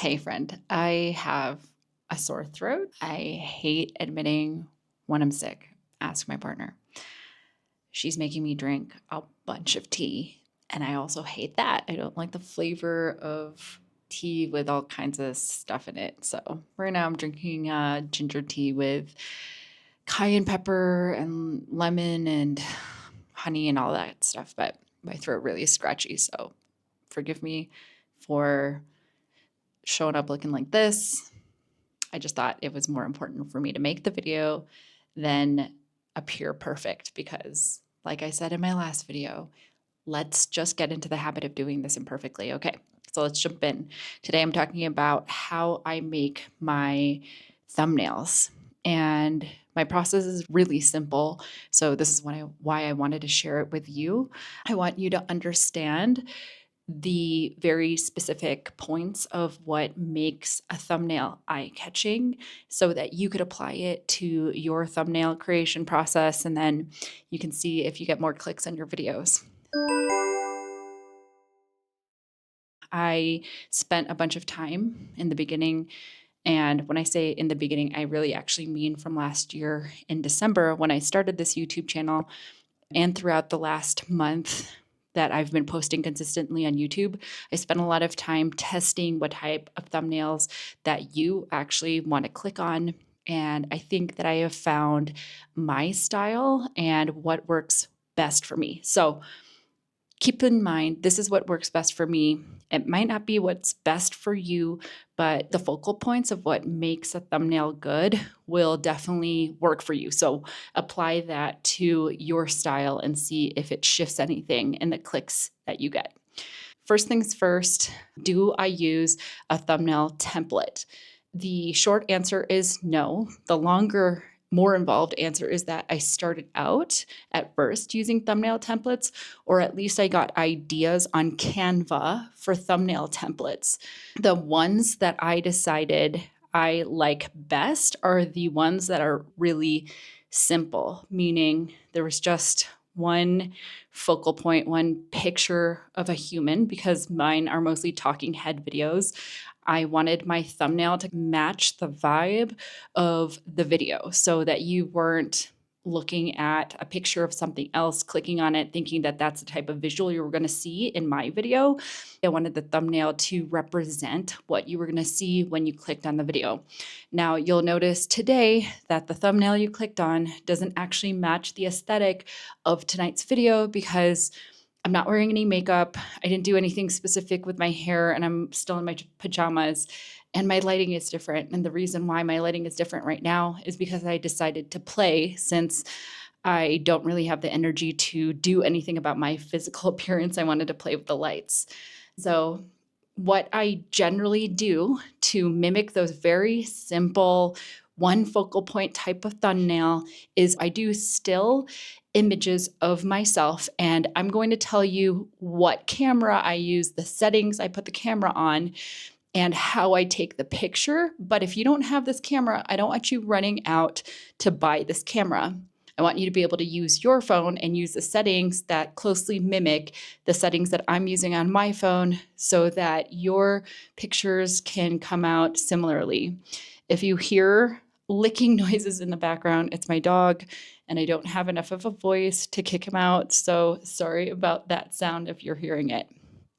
Hey, friend, I have a sore throat. I hate admitting when I'm sick. Ask my partner. She's making me drink a bunch of tea, and I also hate that. I don't like the flavor of tea with all kinds of stuff in it. So, right now, I'm drinking ginger tea with cayenne pepper and lemon and honey and all that stuff. But my throat really is scratchy. So, forgive me for showing up looking like this. I just thought it was more important for me to make the video than appear perfect because, like I said in my last video, let's just get into the habit of doing this imperfectly. Okay, so let's jump in. Today I'm talking about how I make my thumbnails. And my process is really simple. So this is why I wanted to share it with you. I want you to understand the very specific points of what makes a thumbnail eye-catching so that you could apply it to your thumbnail creation process, and then you can see if you get more clicks on your videos. I spent a bunch of time in the beginning, and when I say in the beginning, I really actually mean from last year in December when I started this YouTube channel, and throughout the last month that I've been posting consistently on YouTube, I spent a lot of time testing what type of thumbnails that you actually want to click on. And I think that I have found my style and what works best for me. So keep in mind, this is what works best for me. It might not be what's best for you, but the focal points of what makes a thumbnail good will definitely work for you. So apply that to your style and see if it shifts anything in the clicks that you get. First things first, do I use a thumbnail template? The short answer is no. The longer, more involved answer is that I started out at first using thumbnail templates, or at least I got ideas on Canva for thumbnail templates. The ones that I decided I like best are the ones that are really simple, meaning there was just one focal point, one picture of a human, because mine are mostly talking head videos. I wanted my thumbnail to match the vibe of the video so that you weren't looking at a picture of something else, clicking on it, thinking that that's the type of visual you were going to see in my video. I wanted the thumbnail to represent what you were going to see when you clicked on the video. Now, you'll notice today that the thumbnail you clicked on doesn't actually match the aesthetic of tonight's video because I'm not wearing any makeup. I didn't do anything specific with my hair, and I'm still in my pajamas. And my lighting is different. And the reason why my lighting is different right now is because I decided to play, since I don't really have the energy to do anything about my physical appearance. I wanted to play with the lights. So what I generally do to mimic those very simple one focal point type of thumbnail is I do still images of myself, and I'm going to tell you what camera I use, the settings I put the camera on, and how I take the picture. But if you don't have this camera, I don't want you running out to buy this camera. I want you to be able to use your phone and use the settings that closely mimic the settings that I'm using on my phone so that your pictures can come out similarly. If you hear licking noises in the background, it's my dog, and I don't have enough of a voice to kick him out. So sorry about that sound if you're hearing it.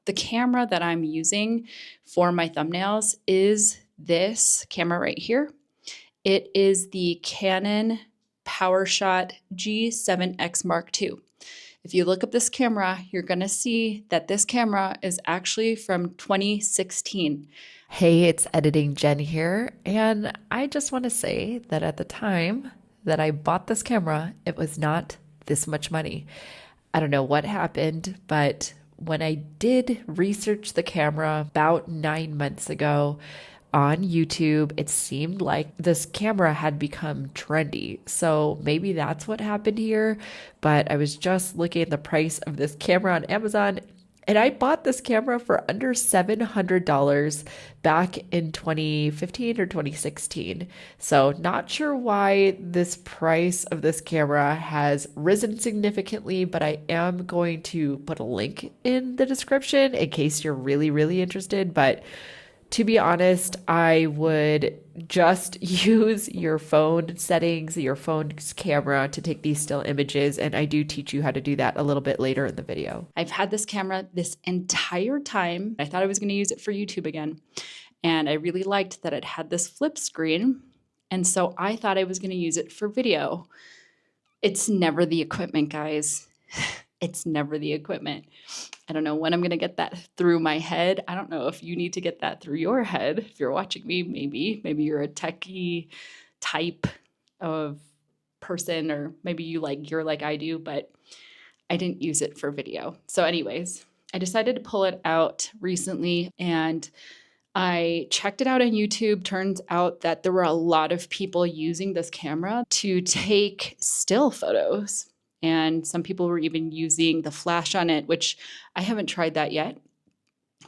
The camera that I'm using for my thumbnails is this camera right here. It is the Canon PowerShot G7X Mark II. If you look up this camera, you're going to see that this camera is actually from 2016. Hey, it's Editing Jen here, and I just want to say that at the time that I bought this camera, it was not this much money. I don't know what happened, but when I did research the camera about 9 months ago on YouTube, it seemed like this camera had become trendy. So maybe that's what happened here. But I was just looking at the price of this camera on Amazon, and I bought this camera for under $700 back in 2015 or 2016. So not sure why this price of this camera has risen significantly, but I am going to put a link in the description in case you're really, really interested. But To be honest, I would just use your phone settings, your phone's camera to take these still images. And I do teach you how to do that a little bit later in the video. I've had this camera this entire time. I thought I was going to use it for YouTube again. And I really liked that it had this flip screen. And so I thought I was going to use it for video. It's never the equipment, guys. It's never the equipment. I don't know when I'm going to get that through my head. I don't know if you need to get that through your head. If you're watching me, maybe you're a techie type of person, or maybe you're like I do, but I didn't use it for video. So anyways, I decided to pull it out recently and I checked it out on YouTube. Turns out that there were a lot of people using this camera to take still photos. And some people were even using the flash on it, which I haven't tried that yet,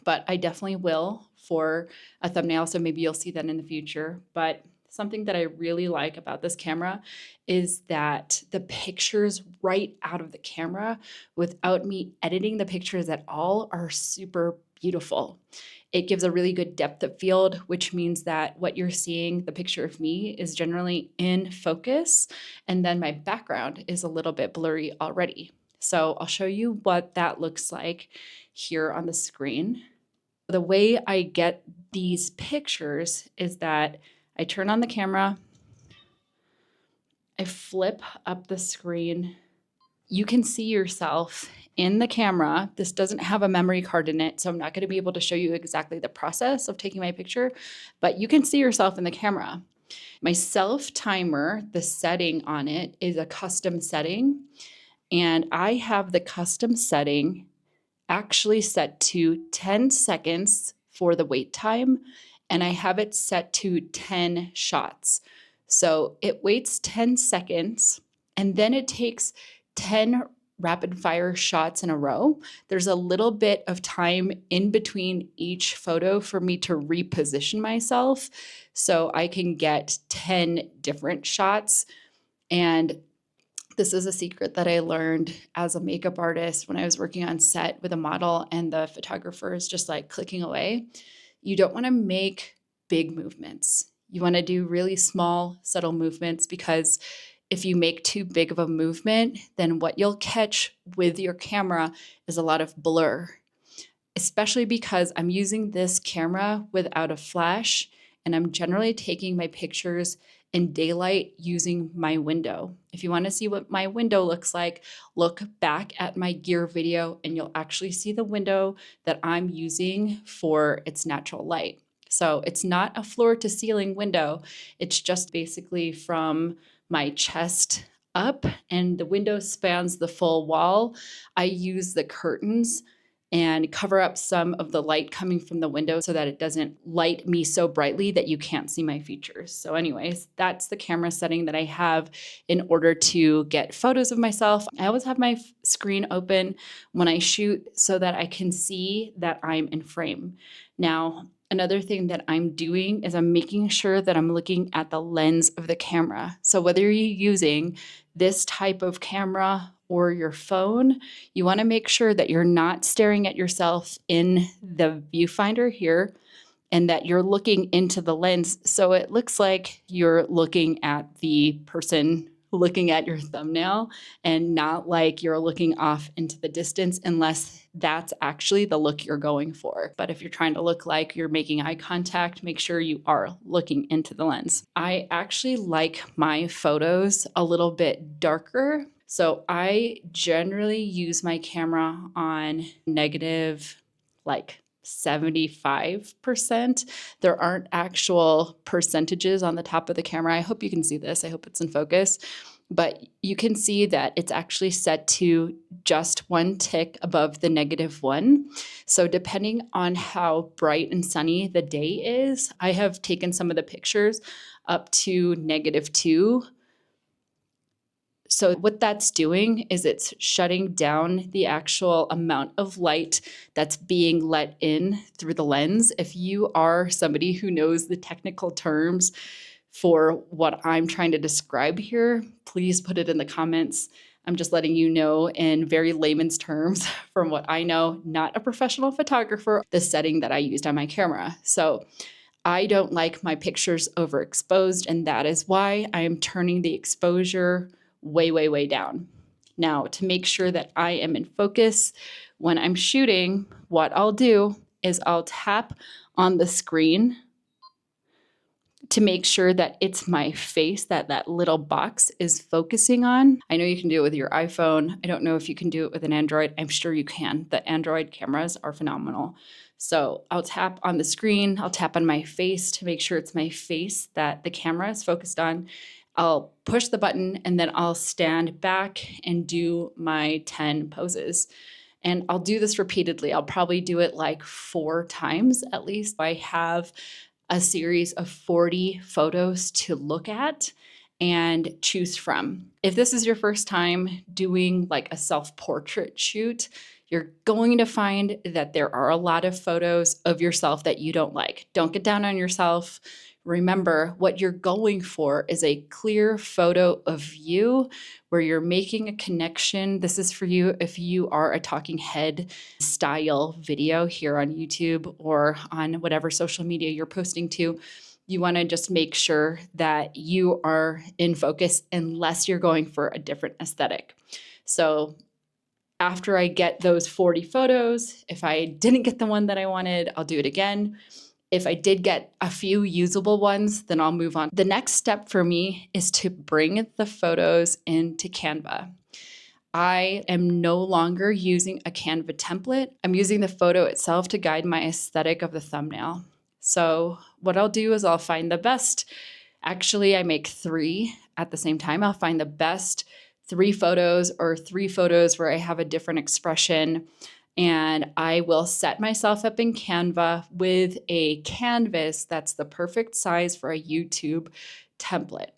but I definitely will for a thumbnail. So maybe you'll see that in the future. But something that I really like about this camera is that the pictures right out of the camera, without me editing the pictures at all, are super beautiful. It gives a really good depth of field, which means that what you're seeing, the picture of me, is generally in focus. And then my background is a little bit blurry already. So I'll show you what that looks like here on the screen. The way I get these pictures is that I turn on the camera, I flip up the screen. You can see yourself in the camera. This doesn't have a memory card in it, so I'm not going to be able to show you exactly the process of taking my picture, but you can see yourself in the camera. My self timer, the setting on it is a custom setting, and I have the custom setting actually set to 10 seconds for the wait time, and I have it set to 10 shots. So it waits 10 seconds, and then it takes 10 rapid fire shots in a row. There's a little bit of time in between each photo for me to reposition myself so I can get 10 different shots. And this is a secret that I learned as a makeup artist when I was working on set with a model and the photographer is just like clicking away. You don't want to make big movements. You want to do really small, subtle movements, because if you make too big of a movement, then what you'll catch with your camera is a lot of blur, especially because I'm using this camera without a flash and I'm generally taking my pictures in daylight using my window. If you want to see what my window looks like, look back at my gear video and you'll actually see the window that I'm using for its natural light. So it's not a floor to ceiling window. It's just basically from my chest up, and the window spans the full wall. I use the curtains and cover up some of the light coming from the window so that it doesn't light me so brightly that you can't see my features. So anyways, that's the camera setting that I have in order to get photos of myself. I always have my screen open when I shoot so that I can see that I'm in frame. Now, another thing that I'm doing is I'm making sure that I'm looking at the lens of the camera. So whether you're using this type of camera or your phone, you want to make sure that you're not staring at yourself in the viewfinder here and that you're looking into the lens. So it looks like you're looking at the person looking at your thumbnail and not like you're looking off into the distance, unless that's actually the look you're going for. But if you're trying to look like you're making eye contact, make sure you are looking into the lens. I actually like my photos a little bit darker. So I generally use my camera on negative like 75%. There aren't actual percentages on the top of the camera. I hope you can see this. I hope it's in focus. But you can see that it's actually set to just one tick above the -1. So depending on how bright and sunny the day is, I have taken some of the pictures up to -2. So what that's doing is it's shutting down the actual amount of light that's being let in through the lens. If you are somebody who knows the technical terms for what I'm trying to describe here, please put it in the comments. I'm just letting you know in very layman's terms from what I know, not a professional photographer, the setting that I used on my camera. So I don't like my pictures overexposed, and that is why I am turning the exposure way, way, way down. Now, to make sure that I am in focus when I'm shooting, what I'll do is I'll tap on the screen to make sure that it's my face that that little box is focusing on. I know you can do it with your iPhone. I don't know if you can do it with an Android. I'm sure you can. The Android cameras are phenomenal. So I'll tap on the screen, I'll tap on my face to make sure it's my face that the camera is focused on. I'll push the button and then I'll stand back and do my 10 poses. And I'll do this repeatedly. I'll probably do it like 4 times at least. I have a series of 40 photos to look at and choose from. If this is your first time doing like a self-portrait shoot, you're going to find that there are a lot of photos of yourself that you don't like. Don't get down on yourself. Remember, what you're going for is a clear photo of you where you're making a connection. This is for you if you are a talking head style video here on YouTube or on whatever social media you're posting to. You want to just make sure that you are in focus unless you're going for a different aesthetic. So after I get those 40 photos, if I didn't get the one that I wanted, I'll do it again. If I did get a few usable ones, then I'll move on. The next step for me is to bring the photos into Canva. I am no longer using a Canva template. I'm using the photo itself to guide my aesthetic of the thumbnail. So what I'll do is I'll find the best. Actually, I make 3 at the same time. I'll find the best 3 photos or 3 photos where I have a different expression. And I will set myself up in Canva with a canvas that's the perfect size for a YouTube template.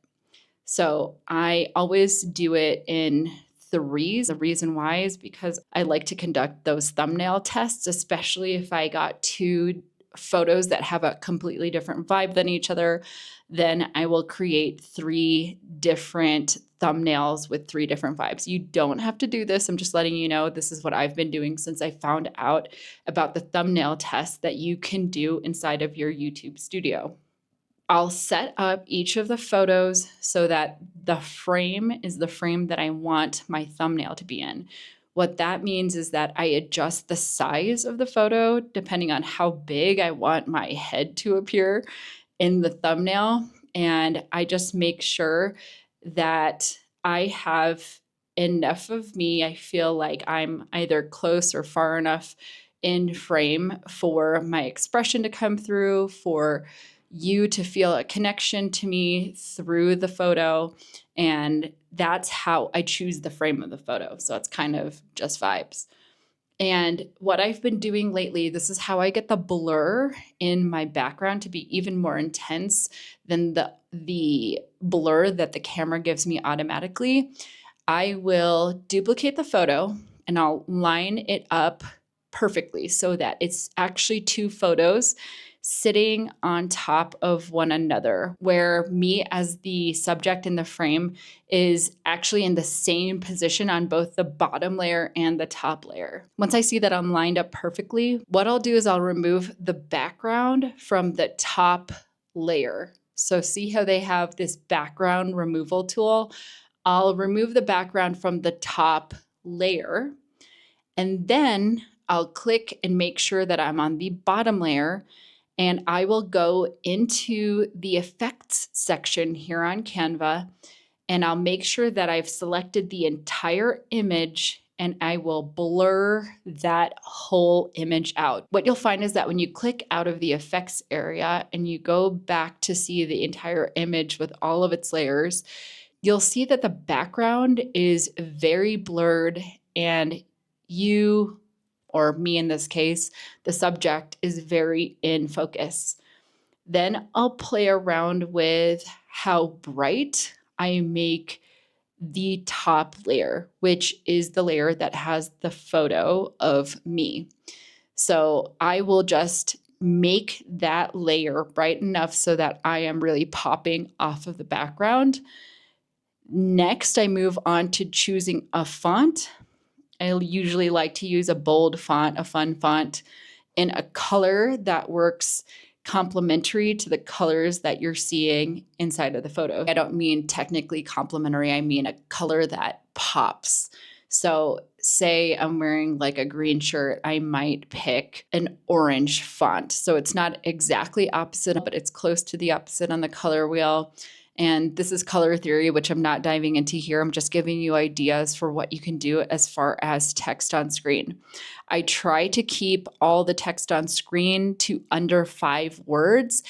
So I always do it in 3s. The reason why is because I like to conduct those thumbnail tests, especially if I got 2 photos that have a completely different vibe than each other. Then I will create 3 different thumbnails with 3 different vibes. You don't have to do this. I'm just letting you know this is what I've been doing since I found out about the thumbnail test that you can do inside of your YouTube studio. I'll set up each of the photos so that the frame is the frame that I want my thumbnail to be in. What that means is that I adjust the size of the photo depending on how big I want my head to appear in the thumbnail. And I just make sure that I have enough of me. I feel like I'm either close or far enough in frame for my expression to come through, for you to feel a connection to me through the photo. And that's how I choose the frame of the photo. So it's kind of just vibes. And what I've been doing lately, this is how I get the blur in my background to be even more intense than the blur that the camera gives me automatically. I will duplicate the photo and I'll line it up perfectly so that it's actually 2 photos sitting on top of one another, where me as the subject in the frame is actually in the same position on both the bottom layer and the top layer. Once I see that I'm lined up perfectly, what I'll do is I'll remove the background from the top layer. So see how they have this background removal tool? I'll remove the background from the top layer, and then I'll click and make sure that I'm on the bottom layer, and I will go into the effects section here on Canva, and I'll make sure that I've selected the entire image, and I will blur that whole image out. What you'll find is that when you click out of the effects area and you go back to see the entire image with all of its layers, you'll see that the background is very blurred, and you, or me in this case, the subject is very in focus. Then I'll play around with how bright I make the top layer, which is the layer that has the photo of me. So I will just make that layer bright enough so that I am really popping off of the background. Next, I move on to choosing a font. I usually like to use a bold font, a fun font, in a color that works complementary to the colors that you're seeing inside of the photo. I don't mean technically complementary, I mean a color that pops. So, say I'm wearing like a green shirt, I might pick an orange font. So, it's not exactly opposite, but it's close to the opposite on the color wheel. And this is color theory, which I'm not diving into here. I'm just giving you ideas for what you can do as far as text on screen. I try to keep all the text on screen to under 5 words.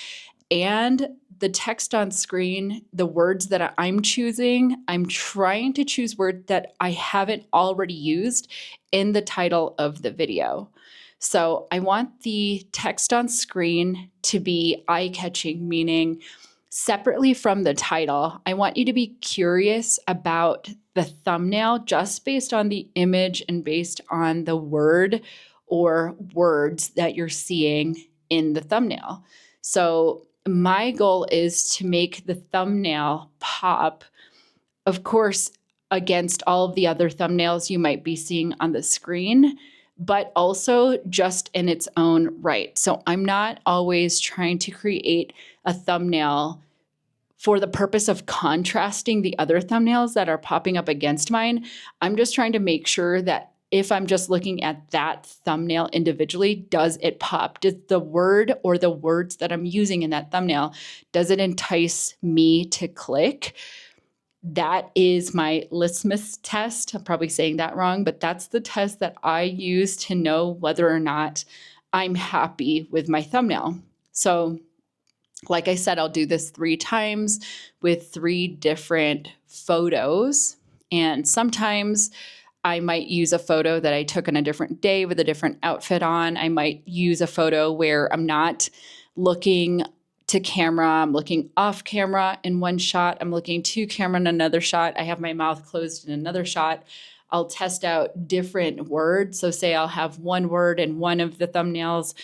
And the text on screen, the words that I'm choosing, I'm trying to choose words that I haven't already used in the title of the video. So I want the text on screen to be eye-catching, meaning separately from the title, I want you to be curious about the thumbnail just based on the image and based on the word or words that you're seeing in the thumbnail. So, my goal is to make the thumbnail pop, of course, against all of the other thumbnails you might be seeing on the screen, but also just in its own right. So, I'm not always trying to create a thumbnail for the purpose of contrasting the other thumbnails that are popping up against mine. I'm just trying to make sure that if I'm just looking at that thumbnail individually, does it pop? Does the word or the words that I'm using in that thumbnail, does it entice me to click? That is my litmus test. I'm probably saying that wrong, but that's the test that I use to know whether or not I'm happy with my thumbnail. So, like I said, I'll do this 3 times with 3 different photos. And sometimes I might use a photo that I took on a different day with a different outfit on. I might use a photo where I'm not looking to camera, I'm looking off camera in one shot, I'm looking to camera in another shot, I have my mouth closed in another shot. I'll test out different words. So, say I'll have one word in one of the thumbnails,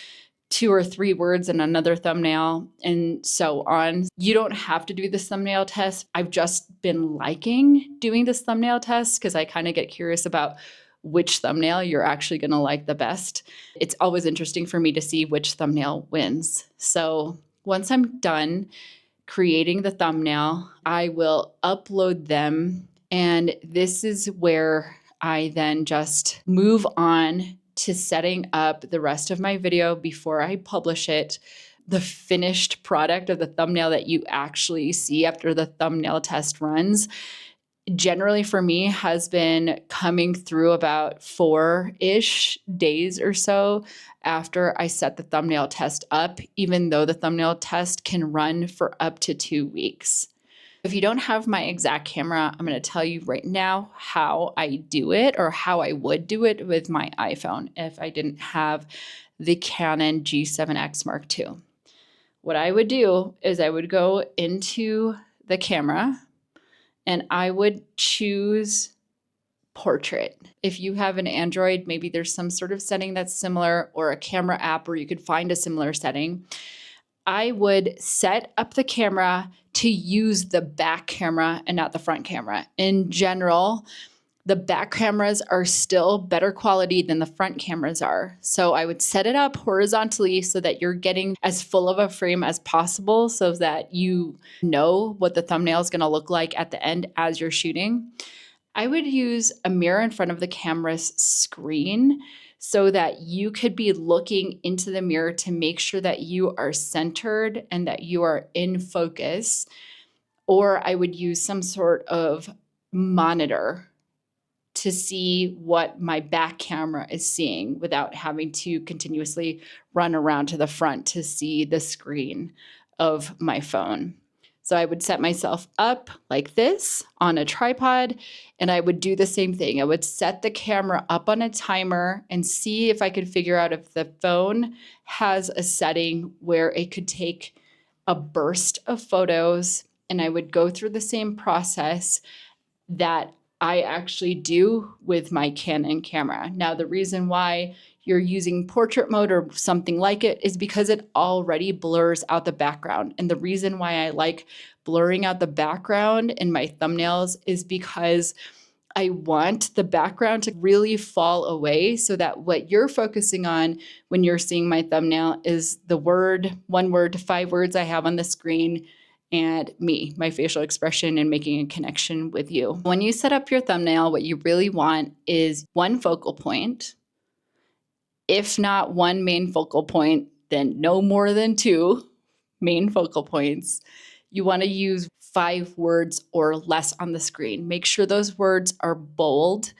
2 or 3 words in another thumbnail, and so on. You don't have to do this thumbnail test. I've just been liking doing this thumbnail test because I kind of get curious about which thumbnail you're actually going to like the best. It's always interesting for me to see which thumbnail wins. So once I'm done creating the thumbnail, I will upload them. And this is where I then just move on to setting up the rest of my video before I publish it. The finished product of the thumbnail that you actually see after the thumbnail test runs generally for me has been coming through about 4-ish days or so after I set the thumbnail test up, even though the thumbnail test can run for up to 2 weeks. If you don't have my exact camera, I'm going to tell you right now how I do it or how I would do it with my iPhone if I didn't have the Canon G7X Mark II. What I would do is I would go into the camera and I would choose portrait. If you have an Android, maybe there's some sort of setting that's similar, or a camera app where you could find a similar setting. I would set up the camera to use the back camera and not the front camera. In general, the back cameras are still better quality than the front cameras are. So I would set it up horizontally so that you're getting as full of a frame as possible so that you know what the thumbnail is going to look like at the end as you're shooting. I would use a mirror in front of the camera's screen so that you could be looking into the mirror to make sure that you are centered and that you are in focus. Or I would use some sort of monitor to see what my back camera is seeing without having to continuously run around to the front to see the screen of my phone. So I would set myself up like this on a tripod, and I would do the same thing. I would set the camera up on a timer and see if I could figure out if the phone has a setting where it could take a burst of photos, and I would go through the same process that I actually do with my Canon camera. Now, the reason why you're using portrait mode or something like it is because it already blurs out the background. And the reason why I like blurring out the background in my thumbnails is because I want the background to really fall away so that what you're focusing on when you're seeing my thumbnail is the word, 1 word to 5 words I have on the screen, and me, my facial expression, and making a connection with you. When you set up your thumbnail, what you really want is one focal point. If not one main focal point, then no more than 2 main focal points. You want to use 5 words or less on the screen. Make sure those words are bold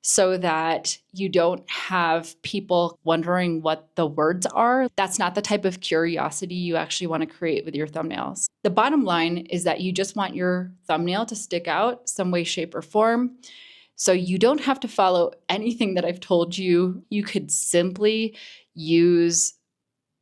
so that you don't have people wondering what the words are. That's not the type of curiosity you actually want to create with your thumbnails. The bottom line is that you just want your thumbnail to stick out some way, shape, or form. So you don't have to follow anything that I've told you. You could simply use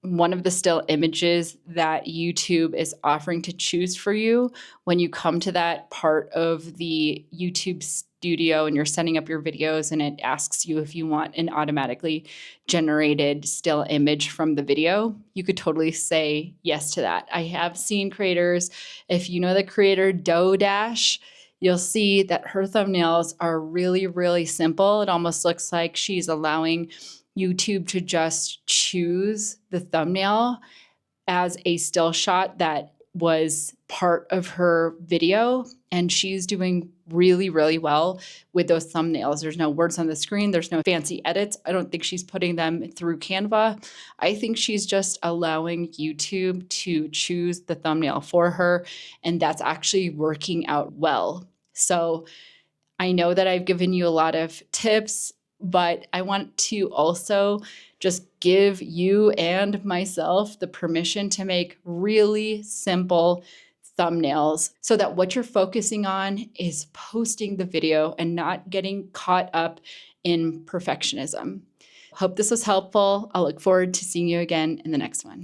one of the still images that YouTube is offering to choose for you when you come to that part of the YouTube studio and you're setting up your videos, and it asks you if you want an automatically generated still image from the video. You could totally say yes to that. I have seen creators, if you know the creator Doe Dash, you'll see that her thumbnails are really, really simple. It almost looks like she's allowing YouTube to just choose the thumbnail as a still shot that was part of her video. And she's doing really, really well with those thumbnails. There's no words on the screen. There's no fancy edits. I don't think she's putting them through Canva. I think she's just allowing YouTube to choose the thumbnail for her. And that's actually working out well. So I know that I've given you a lot of tips, but I want to also just give you and myself the permission to make really simple thumbnails so that what you're focusing on is posting the video and not getting caught up in perfectionism. Hope this was helpful. I'll look forward to seeing you again in the next one.